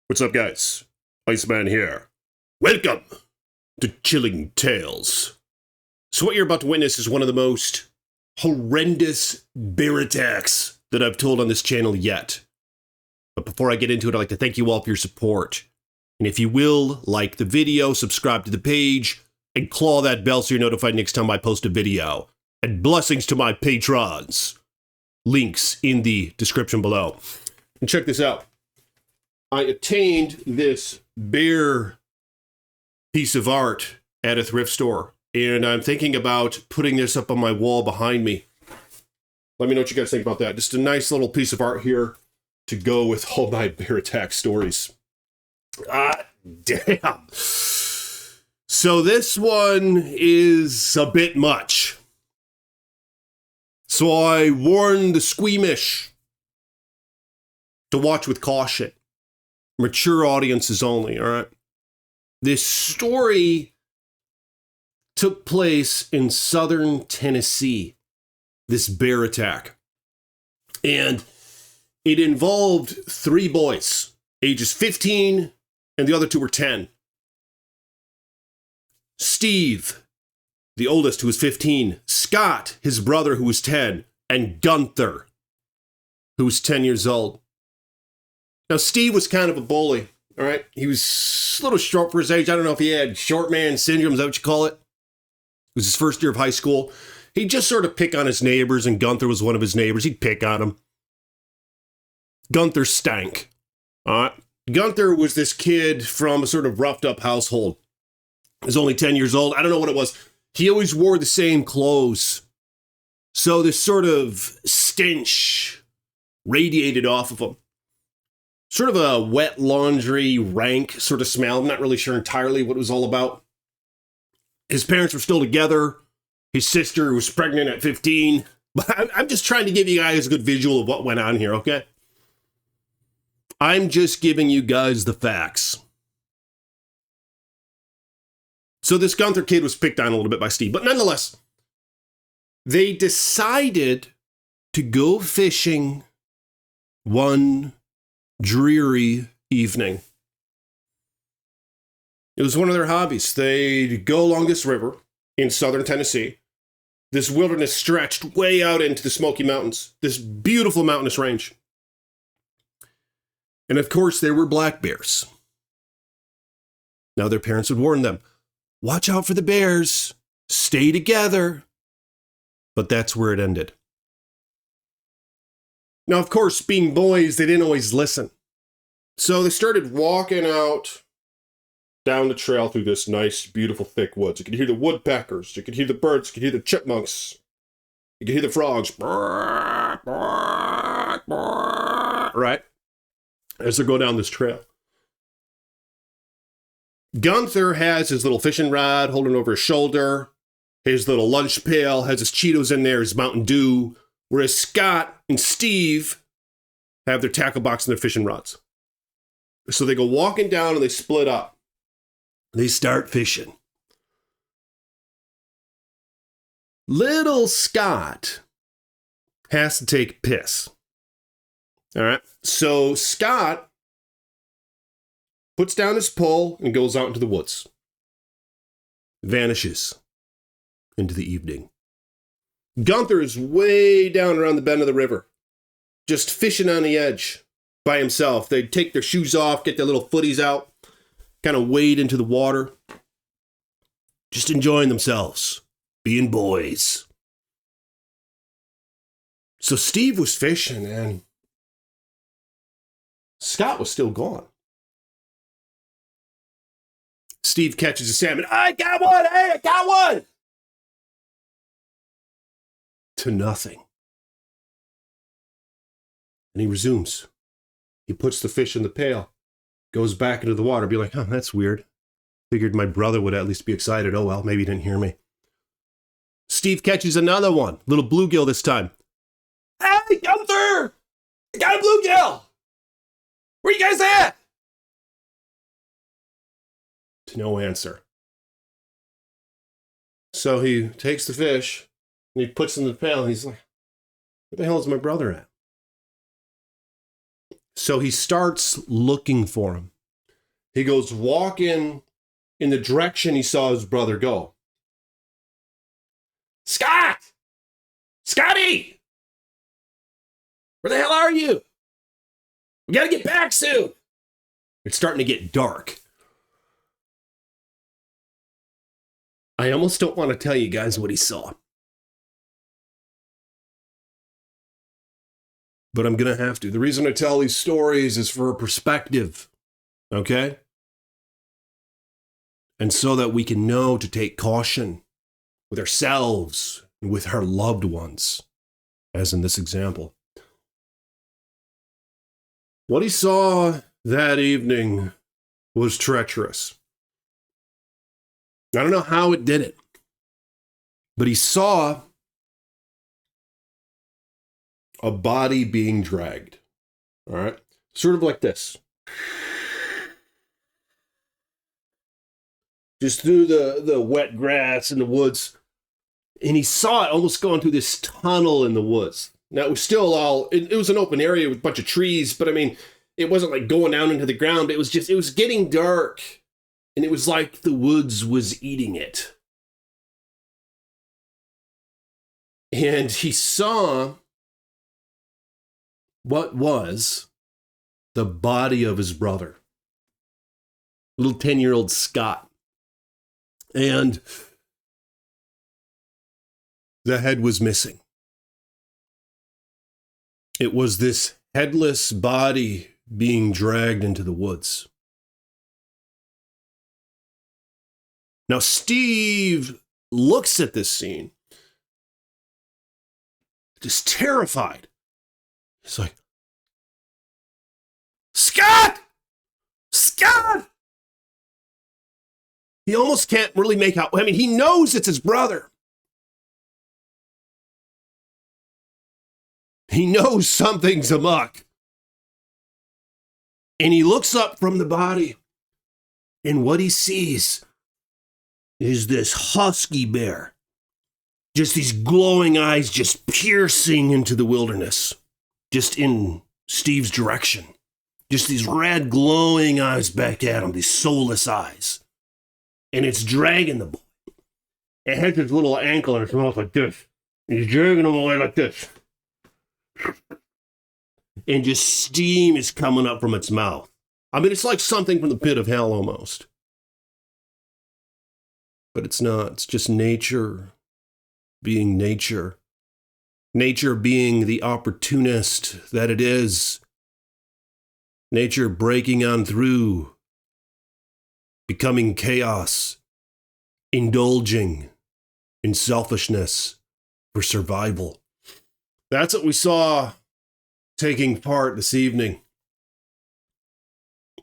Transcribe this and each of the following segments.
What's up, guys? Iceman here. Welcome to Chilling Tales. So what you're about to witness is one of the most horrendous bear attacks that I've told on this channel yet. But before I get into it, I'd like to thank you all for your support. And if you will, like the video, subscribe to the page, and claw that bell so you're notified next time I post a video. And blessings to my patrons. Links in the description below. And check this out. I attained this bear piece of art at a thrift store, and I'm thinking about putting this up on my wall behind me. Let me know what you guys think about that. Just a nice little piece of art here to go with all my bear attack stories. Damn. So this one is a bit much. So I warn the squeamish to watch with caution. Mature audiences only, all right? This story took place in southern Tennessee, this bear attack. And it involved 3 boys, ages 15, and the other 2 were 10. Steve, the oldest, who was 15, Scott, his brother, who was 10, and Gunther, who was 10 years old. Now, Steve was kind of a bully, all right? He was a little short for his age. I don't know if he had short man syndrome, is that what you call it? It was his first year of high school. He'd just sort of pick on his neighbors, and Gunther was one of his neighbors. He'd pick on him. Gunther stank, all right? Gunther was this kid from a sort of roughed-up household. He was only 10 years old. I don't know what it was. He always wore the same clothes. So this sort of stench radiated off of him. Sort of a wet laundry, rank sort of smell. I'm not really sure entirely what it was all about. His parents were still together. His sister was pregnant at 15. But I'm just trying to give you guys a good visual of what went on here, okay? I'm just giving you guys the facts. So this Gunther kid was picked on a little bit by Steve. But nonetheless, they decided to go fishing one dreary evening. It was one of their hobbies. They'd go along this river in southern Tennessee. This wilderness stretched way out into the Smoky Mountains, this beautiful mountainous range. And of course, there were black bears. Now their parents would warn them, watch out for the bears, stay together. But that's where it ended. Now, of course, being boys, they didn't always listen. So they started walking out down the trail through this nice, beautiful, thick woods. You could hear the woodpeckers. You could hear the birds. You could hear the chipmunks. You could hear the frogs. Right? As they go down this trail. Gunther has his little fishing rod holding over his shoulder. His little lunch pail has his Cheetos in there, his Mountain Dew. Whereas Scott and Steve have their tackle box and their fishing rods. So they go walking down and they split up. They start fishing. Little Scott has to take a piss. All right. So Scott puts down his pole and goes out into the woods. Vanishes into the evening. Gunther is way down around the bend of the river, just fishing on the edge by himself. They'd take their shoes off, get their little footies out, kind of wade into the water, just enjoying themselves, being boys. So Steve was fishing and Scott was still gone. Steve catches a salmon. I got one! Hey, I got one! To nothing. And he resumes. He puts the fish in the pail, goes back into the water, be like, oh, that's weird. Figured my brother would at least be excited. Oh, well, maybe he didn't hear me. Steve catches another one, little bluegill this time. Hey, Gunther! I got a bluegill! Where you guys at? To no answer. So he takes the fish, and he puts it in the pail, and he's like, where the hell is my brother at? So he starts looking for him. he goes walking in the direction he saw his brother go. Scott! Scotty! Where the hell are you? We gotta get back soon. It's starting to get dark. I almost don't want to tell you guys what he saw. But I'm going to have to. The reason I tell these stories is for a perspective. Okay? And so that we can know to take caution with ourselves and with our loved ones, as in this example. What he saw that evening was treacherous. I don't know how it did it, but he saw a body being dragged. All right? Sort of like this. Just through the wet grass in the woods. And he saw it almost going through this tunnel in the woods. Now, it was still it was an open area with a bunch of trees, but I mean, it wasn't like going down into the ground. It was getting dark. And it was like the woods was eating it. And he saw what was the body of his brother, little 10-year-old Scott. And the head was missing. It was this headless body being dragged into the woods. Now, Steve looks at this scene, just terrified. He's like, Scott! Scott! He almost can't really make out. I mean, he knows it's his brother. He knows something's amok. And he looks up from the body, and what he sees is this husky bear. Just these glowing eyes just piercing into the wilderness, just in Steve's direction. Just these red glowing eyes back at him, these soulless eyes. And it's dragging the boy. It has its little ankle in its mouth like this. And he's dragging him away like this. And just steam is coming up from its mouth. I mean, it's like something from the pit of hell almost. But it's not. It's just nature being nature. Nature being the opportunist that it is. Nature breaking on through, becoming chaos, indulging in selfishness for survival. That's what we saw taking part this evening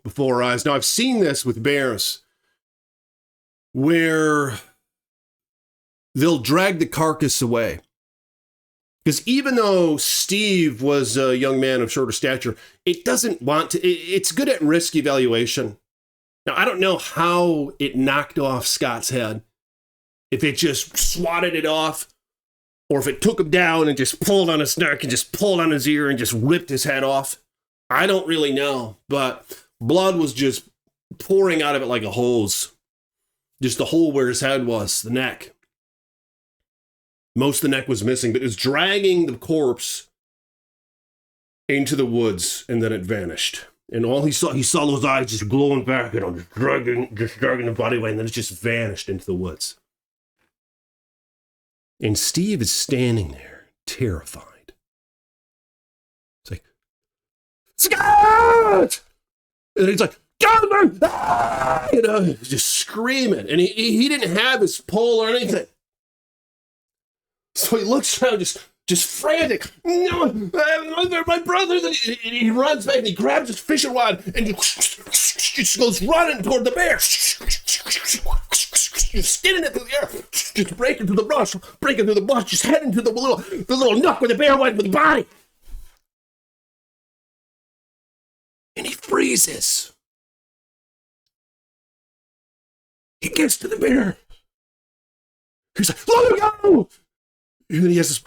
before our eyes. Now, I've seen this with bears where they'll drag the carcass away. Because even though Steve was a young man of shorter stature, it doesn't want to, it's good at risk evaluation. Now, I don't know how it knocked off Scott's head. If it just swatted it off, or if it took him down and just pulled on his neck and just pulled on his ear and just ripped his head off. I don't really know, but blood was just pouring out of it like a hose. Just the hole where his head was, the neck. Most of the neck was missing, but it was dragging the corpse into the woods, and then it vanished. And all he saw those eyes just glowing back at him, just dragging the body away, and then it just vanished into the woods. And Steve is standing there, terrified. It's like, Scott! And he's like, Gunther! Ah! You know, just screaming. And he didn't have his pole or anything. So he looks around, just frantic. No, my brother! And he runs back and he grabs his fishing rod and just goes running toward the bear. Just skinning it through the air, just breaking through the brush, just heading to the little nook where the bear went with the body. And he freezes. He gets to the bear. He's like, let him go! And then he has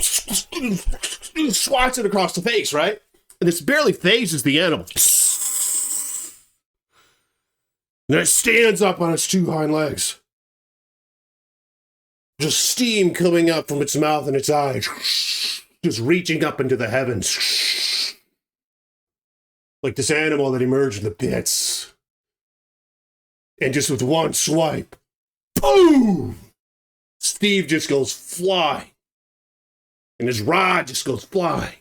this, swats it across the face, right? And this barely phases the animal. And it stands up on its two hind legs. Just steam coming up from its mouth and its eyes. Just reaching up into the heavens. Like this animal that emerged in the pits. And just with one swipe, boom! Steve just goes flying. And his rod just goes flying.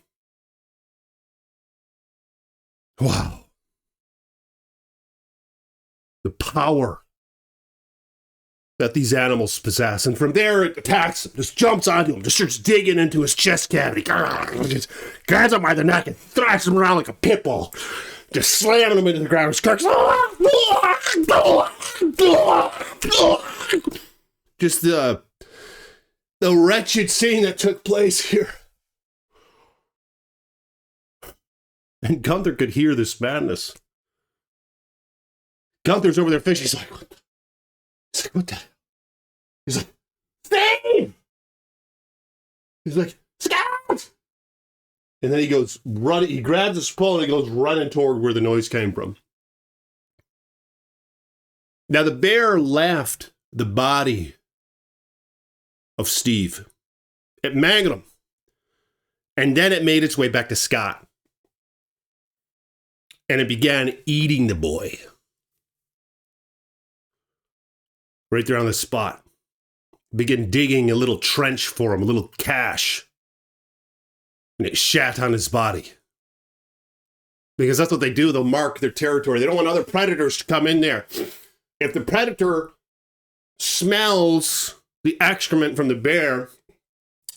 Wow. The power that these animals possess. And from there, it attacks him, just jumps onto him, just starts digging into his chest cavity. Just grabs him by the neck and thrash him around like a pit bull. Just slamming him into the ground. Just the wretched scene that took place here. And Gunther could hear this madness. Gunther's over there fishing. He's like, what the hell? He's like, Steve! He's like, Scott! And then he goes running. He grabs his pole and he goes running toward where the noise came from. Now the bear left the body of Steve. It mangled him. And then it made its way back to Scott. And it began eating the boy. Right there on the spot. Began digging a little trench for him, a little cache. And it shat on his body. Because that's what they do. They'll mark their territory. They don't want other predators to come in there. If the predator smells the excrement from the bear,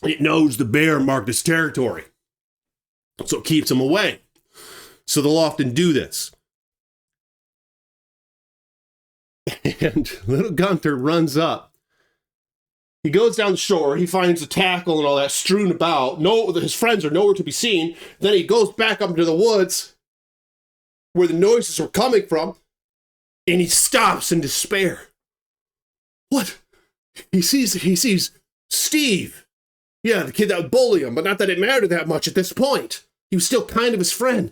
it knows the bear marked his territory. So it keeps them away. So they'll often do this. And little Gunther runs up. He goes down the shore. He finds the tackle and all that strewn about. No, his friends are nowhere to be seen. Then he goes back up into the woods where the noises were coming from. And he stops in despair. What? He sees Steve. Yeah, the kid that would bully him, but not that it mattered that much at this point. He was still kind of his friend.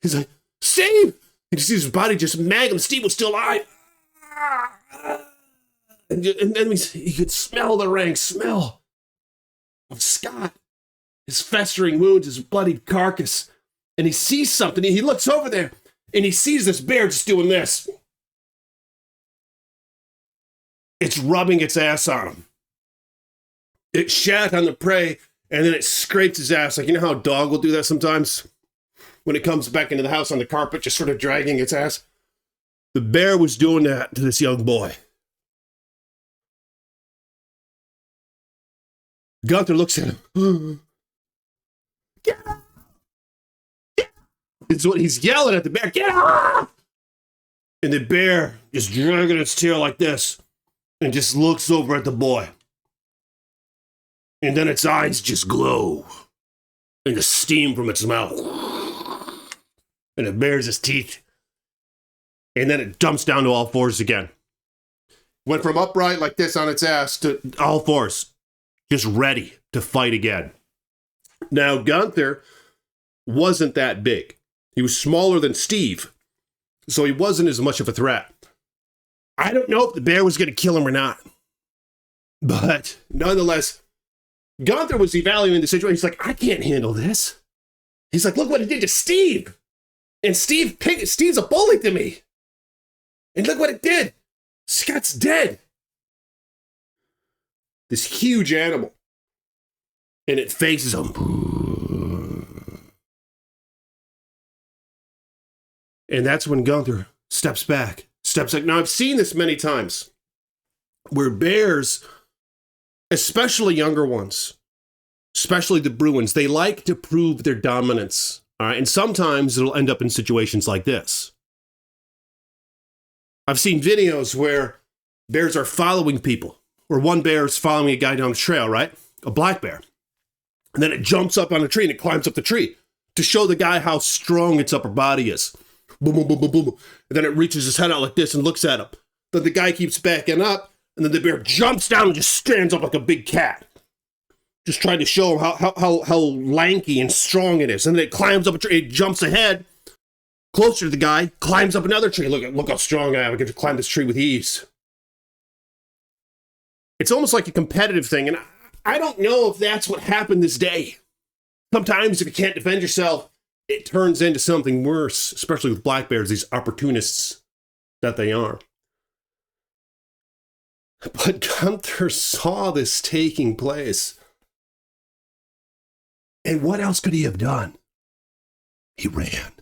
He's like, Steve! And he sees his body just mangled. Steve was still alive. And then he could smell the rank smell of Scott. His festering wounds, his bloodied carcass. And he sees something. He looks over there, and he sees this bear just doing this. It's rubbing its ass on him. It shat on the prey, and then it scrapes his ass. Like, you know how a dog will do that sometimes? When it comes back into the house on the carpet, just sort of dragging its ass. The bear was doing that to this young boy. Gunther looks at him. Get out! It's what he's yelling at the bear. Get out! And the bear just dragging its tail like this and just looks over at the boy. And then its eyes just glow. And the steam from its mouth. And it bares its teeth. And then it jumps down to all fours again. Went from upright like this on its ass to all fours. Just ready to fight again. Now, Gunther wasn't that big. He was smaller than Steve. So he wasn't as much of a threat. I don't know if the bear was going to kill him or not. But nonetheless, Gunther was evaluating the situation. He's like, I can't handle this. He's like, look what it did to Steve. And Steve's a bully to me. And look what it did. Scott's dead. This huge animal. And it faces him. And that's when Gunther steps back. Now, I've seen this many times. Where bears, especially younger ones, especially the Bruins, they like to prove their dominance. All right? And sometimes it'll end up in situations like this. I've seen videos where bears are following people. Where one bear is following a guy down the trail, right? A black bear. And then it jumps up on a tree and it climbs up the tree to show the guy how strong its upper body is. Boom, boom, boom, boom, boom. And then it reaches his head out like this and looks at him. Then the guy keeps backing up, and then the bear jumps down and just stands up like a big cat. Just trying to show him how lanky and strong it is. And then it climbs up a tree, it jumps ahead, Closer to the guy, climbs up another tree. Look how strong I am. I can climb this tree with ease. It's almost like a competitive thing, and I don't know if that's what happened this day. Sometimes if you can't defend yourself, it turns into something worse, especially with black bears, these opportunists that they are. But Gunther saw this taking place. And what else could he have done? He ran.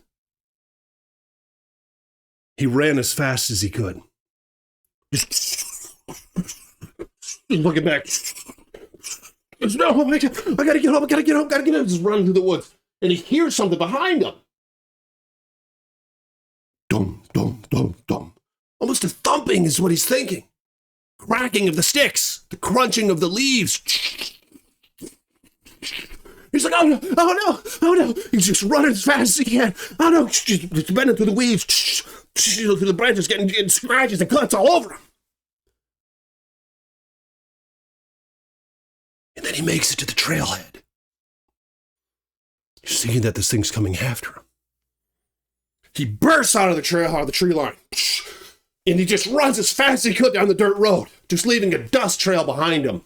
He ran as fast as he could. Just looking back. No, I gotta get home, I gotta get home. Just running through the woods. And he hears something behind him. Dum, dum, dum, dum. Almost a thumping is what he's thinking. Cracking of the sticks, the crunching of the leaves. He's like, oh no. He's just running as fast as he can. Oh no, just bending through the weeds, through the branches, getting scratches and cuts all over him. And then he makes it to the trailhead. He's thinking that this thing's coming after him. He bursts out of the tree line. And he just runs as fast as he could down the dirt road, just leaving a dust trail behind him.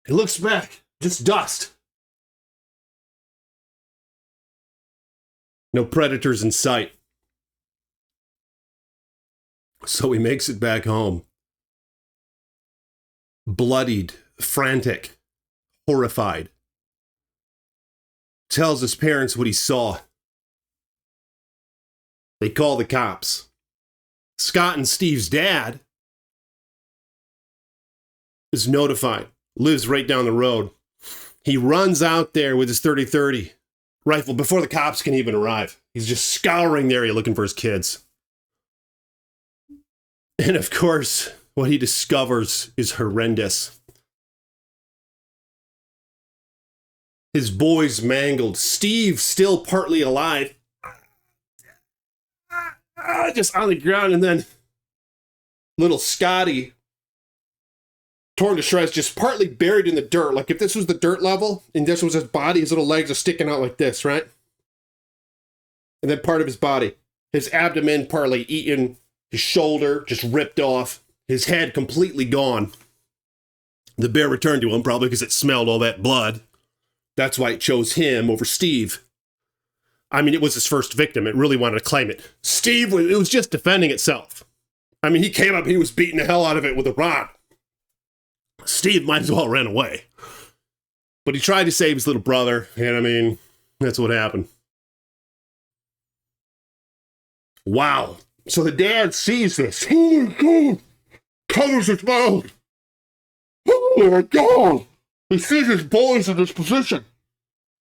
He looks back, just dust. No predators in sight. So he makes it back home. Bloodied, frantic, horrified. Tells his parents what he saw. They call the cops. Scott and Steve's dad is notified, lives right down the road. He runs out there with his 30-30 rifle before the cops can even arrive. He's just scouring the area looking for his kids. And of course, what he discovers is horrendous. His boys mangled. Steve still partly alive. Just on the ground, and then little Scotty torn to shreds, just partly buried in the dirt. Like if this was the dirt level and this was his body, his little legs are sticking out like this, right? And then part of his body, his abdomen partly eaten, his shoulder just ripped off, his head completely gone. The bear returned to him, probably because it smelled all that blood. That's why it chose him over Steve. I mean, it was his first victim. It really wanted to claim it. Steve, it was just defending itself. I mean, he came up, he was beating the hell out of it with a rod. Steve might as well ran away. But he tried to save his little brother, and I mean, that's what happened. Wow. So the dad sees this. Oh my God. Covers his mouth. Oh my God. He sees his boys in this position.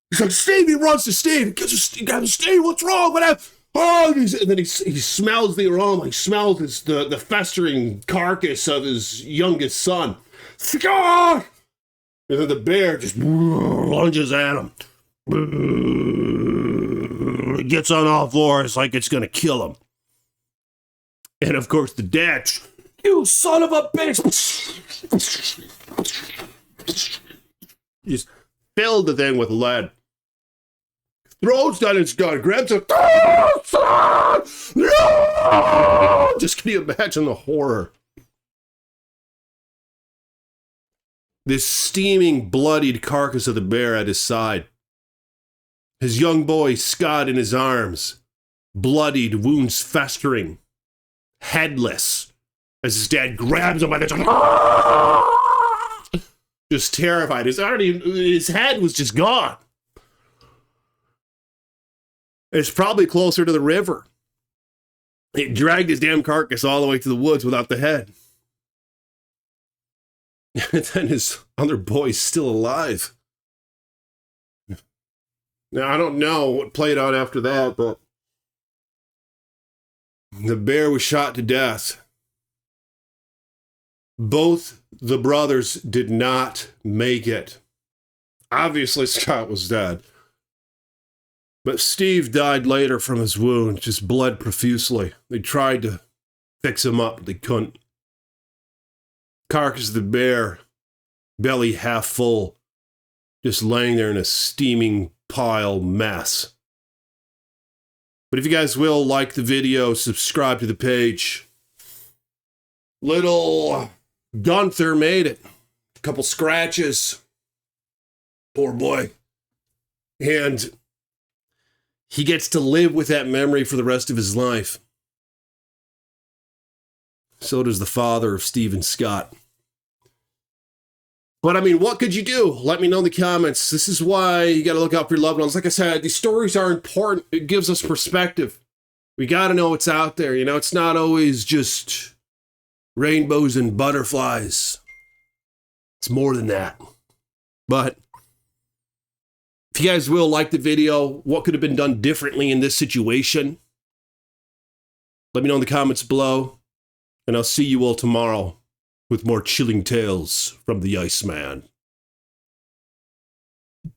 He's like, Steve, he runs to Steve. He goes, Steve, what's wrong? What happened? Oh, and then he smells the aroma. He smells the festering carcass of his youngest son. Scar! And then the bear just lunges at him. He gets on all fours like it's going to kill him. And of course, the dad, you son of a bitch! He's filled the thing with lead. Throws down his gun, grabs it. No! Just can you imagine the horror? This steaming, bloodied carcass of the bear at his side. His young boy, Scott, in his arms. Bloodied, wounds festering. Headless. As his dad grabs him by the tongue. Just terrified. His head was just gone. It's probably closer to the river. He dragged his damn carcass all the way to the woods without the head. And then his other boy's still alive. Now, I don't know what played out after that, but the bear was shot to death. Both the brothers did not make it. Obviously, Scott was dead. But Steve died later from his wound, just bled profusely. They tried to fix him up, but they couldn't. Carcass of the bear, belly half full, just laying there in a steaming pile mess. But if you guys will, like the video, subscribe to the page. Little Gunther made it. A couple scratches. Poor boy. And he gets to live with that memory for the rest of his life. So does the father of Stephen Scott. But I mean, what could you do? Let me know in the comments. This is why you got to look out for your loved ones. Like I said, these stories are important. It gives us perspective. We got to know what's out there. You know, it's not always just rainbows and butterflies. It's more than that. But if you guys will like the video, what could have been done differently in this situation? Let me know in the comments below. And I'll see you all tomorrow with more chilling tales from the Iceman.